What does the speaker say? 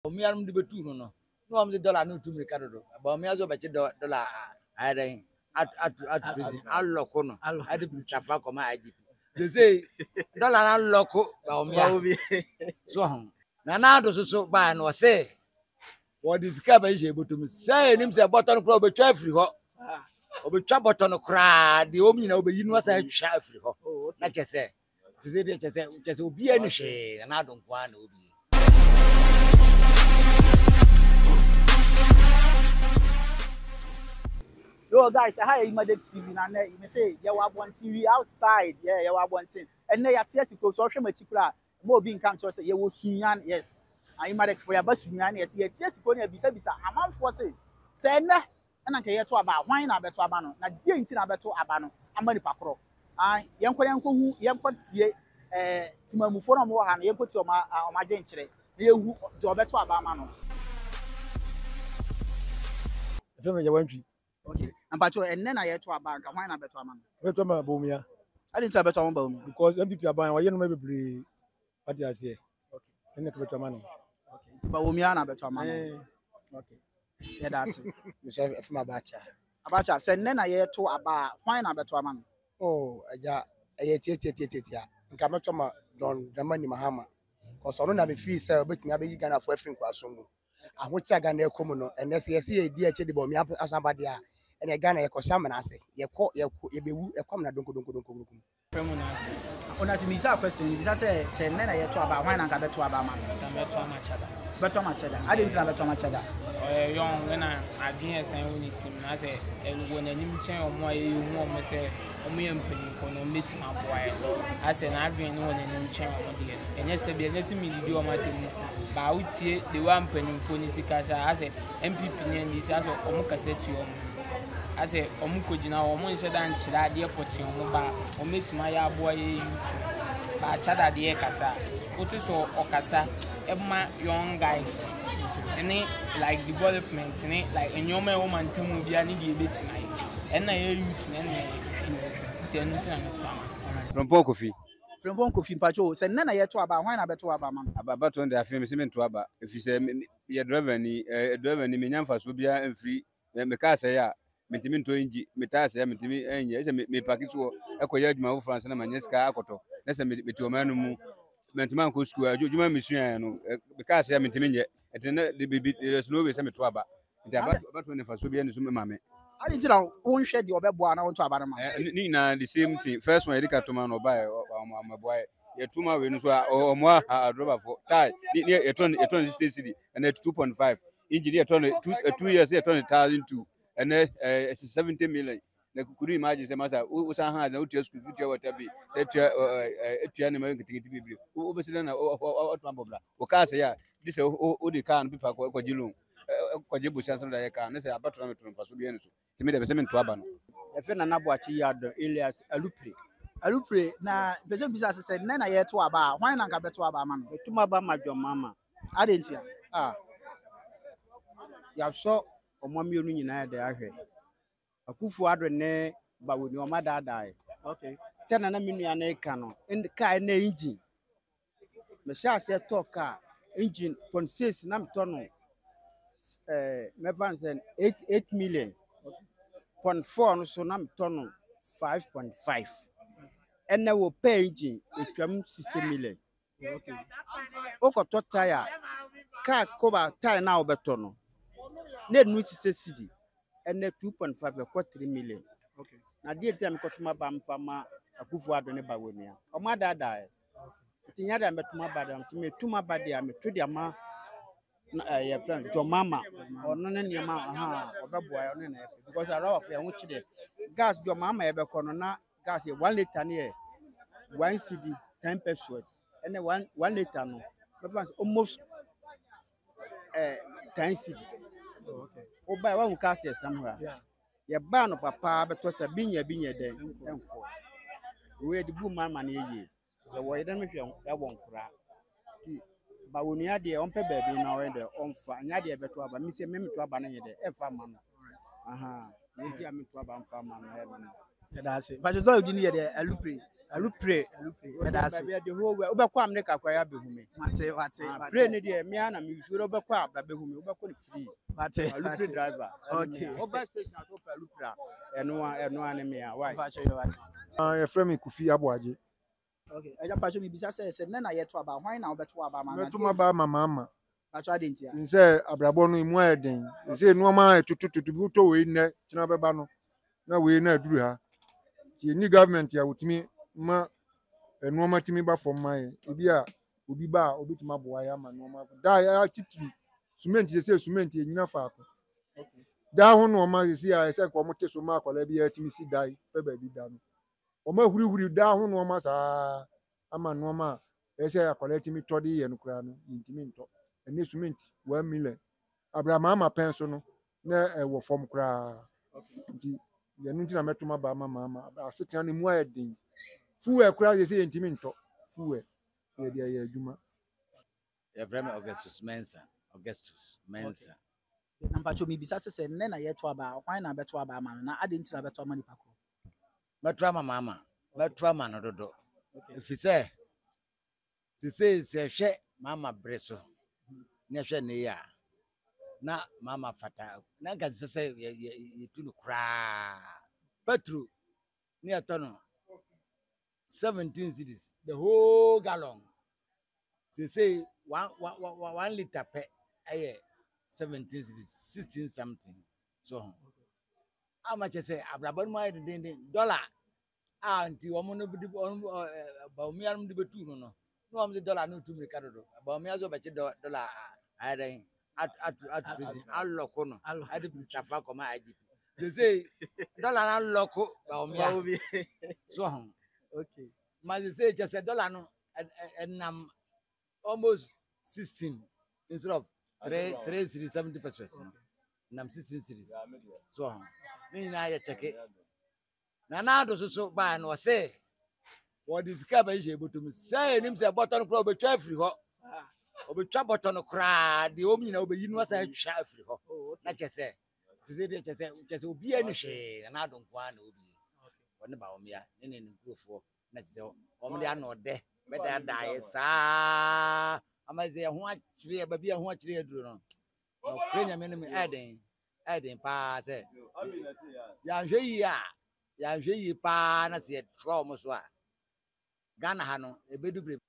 Omianum de betu no. No am the dollar no to me cardo. But me azo beche dollar I then at unlock no. I did safa come IGP. They say dollar unlock ba omia. So na do so ba no say what is ka ba je botum say nim say button kro be twa free ho. Obetwa button kra de om nyina obeyi no asa twa free ho. Na chese. They say obi ani hwe na do nko na obi. Yo guys, I hear Imade TV na you may say you have one TV outside. Yeah, you have one thing. And now you see so social media mo bi nkan cho say you will sunyan yes. And Imade for your best sunyan yes. You see ko na bisa amanfo say na na nka ye to aba hwan na beto aba no. Na die nti na beto aba no. Amani pakro. Ai yenko hu yenko tie timamufo no mo ha na yenko tie o ma dwen kire. Na yehu de obeto aba ama no. Efeme je wantwi. Okay. And pacho and then I had to a bank. Why not better man? Beto ma bomia. I didn't say better one bomia. Because MPP aban wa ye no maybe party as here. Okay. Ene beto man. Okay. But bomia na better man. Okay. Yeah, that's it. You say efema Abacha said then I had to aba why not better man? Oh, aja tie. Nka beto ma don Dramani Mahama. Cause ono na me feel say obetimi abeyi Ghana for efin kwaso mu. Ahocha Ghana ekomu no ene se ye di eche de bomia asabade a ene Ghana ekosa manase yebewu ekom na donko. Ona si misa question bisa say nena ye to aba why na ka beto aba man? Beto machada. I didn't say beto machada. Young when I been saying we need team na say when any chen o mo ayi hu o me say o me mpani for no meet my boy. I say na been no when any chen o mo de. Enye se bi enye se mi di o ma temu. Ba utie the one mpani for ni sika say I say MPP ni ndi say so o mo kaseti o mo. I say o mo kojina o mo nse dan kira de poti o mo ba o meet my ya boy yi. Ba chada de kasa. Otu so okasa ebma young guys. Any like development, any like in your woman temu bia ni dey beti na and na you from Ponkofi pacho say nena ye to aba why na beto aba man? Aba to dey afim me se to aba if you say ye driver ni me nyamfa so bia amfiri me ka say ya metimi to inji me ta say metimi enye say me paki so ekoye adwuma wo France na manyeska akoto na say me to manu mu mentiment ko school adwuma misua no because ya mentimi nye etene the slow way say me to aba about to never so be any so me mame I didn't know won share the obebo na won to aba na ni na the same thing first one edika to man oba my boy ye tuma we no so omo a driver for tie ni e ton 60 and 2.5 engineer ton 2 years ye ton 1,002 and 70 million na kukuri imagine say masa o san ha na o tia school future water bi say tia ne ma nkitikiti bibli o be sele na o twambobla o ka say ya this o de kan people ko jilun ko jibu san san da ya kan na say abatro na metro faso bi ene so timi de be se me nto aba no e fe na nabuachi yado Elias alupre na beze bisa say na ye to aba why na ka beto aba man etuma ba majo mama adentia ya so omomionu nyina de ahwe akufu adre ne bawoni o madadai okay se na menu ya na ka no ka na engine me sha se to ka engine 0.6 na mtono me vansen 8 million 0.4 no so na mtono 5.5 ene wo pay engine etwam 60 million okay okoto tire ka koba tire na obeto no na nu 60 cedi ene 2.5 ko 3 million okay na die time kotuma ba mfama akufu ado ne bawoni a o ma dada tinya da metuma ba da metuma ba dia metodi ama ya friend jo mama ono ne niam obeboa ono ne because arawa of ya wuchi de gas jo mama e be kono na gas 1 liter ne 1 cedi 10 pesos ene 1 liter no almost 10 cedi okay o ba wa nka se somewhere ye ba no papa beto sa binya de enko we de bu mama na ye the way dem hwe ya wonkura ba woni ade on pe ba bi na we de on fa nya de beto aba mi se me to aba na ye de e fa ma no we dia me to aba on fa ma no e no ya da se but so you need the alupre Alupre. That's Baby, the whole way. Obekwa America kwa ya behume. Mate. Pray ni de me ana me sure obekwa abra behume. Obekwa ni free. Mate. Alupre driver. Okay. Oba station atop Alupra. Eno ane me a. Why? Yɛfrɛ me Kofi Aboagye. Okay. Eja pacho mi bisa say na ye to aba hwan na obeto aba ma na. Mɛtoma ba mama. Pacho adentia. Sin sɛ abrabɔ no mu ayɛ den. Sɛ nneɛma a ɛtotototo bi wotɔ wei nnɛ kyena bɛba no na wei na aduru ha. Nti ɛni government a wotumi ma nneɛma tumi ba fam ma yɛ. Ebi a obi ba a obetumi aboa yɛ ama nneɛma. Da yɛ atitiri cement sɛ cement ɛnyina faako. Da ho nneɛma sɛ a ɛsɛ kɔ mo te so ma akwadaa bi atumi si dan pɛ baabi da no. Ọmọ ehurihuri da ho nneɛma saa ama nneɛma a ɛsɛ akwadaa tumi tɔ de yɛ no koraa no yɛntumi ntɔ ɛne cement 1 million abramaama pɛn so no na ɛwɔ fam koraa nti yɛno nti na mɛtoma ba ama asetena no mu ayɛ den fuwɛ koraa yɛ sɛ yɛntumi ntɔ fuwɛ yɛde ayɛ adwuma. Yɛfrɛ me Augustus Mensa. Na pacho mi bisa say na ye to aba hwan na beto aba ma na adentia beto ama nipa ko. Mɛto ama mama mɛto ama no dodo ɛfiri sɛ sɛ hwɛ mama bere so na hwɛ ne ya na mama fata na nka sɛ yɛtu no koraa petro ne yɛtɔ no 17 cedis the whole gallon say 1 liter pɛ ɛyɛ 17 cedis 16 something so how much I say abrabon my $dollar anti woman no be about me am the betu no am the dollar no to me cardo about me as over $dollar I then at unlock no I did safa come IGP they say dollar unlock about me so Okay. Mas they say just $1 no and almost 16 instead of 370 pesos no 16 cities so me na ya check na do so ba na o say what is ka ba je botum say nim say button kro obetwa afiri ho obetwa button kra de o nyina obeyi no say twa afiri ho na che say obi ani hwe na do kwa na obi woni ba omia ne nkrofo na che say o me ana ode me da ye sa amaze ho akire ba bia ho akire aduro no no kwenya me ne eden pa say ya hwe yi pa na se tro mo so a Ghana ha no ebedu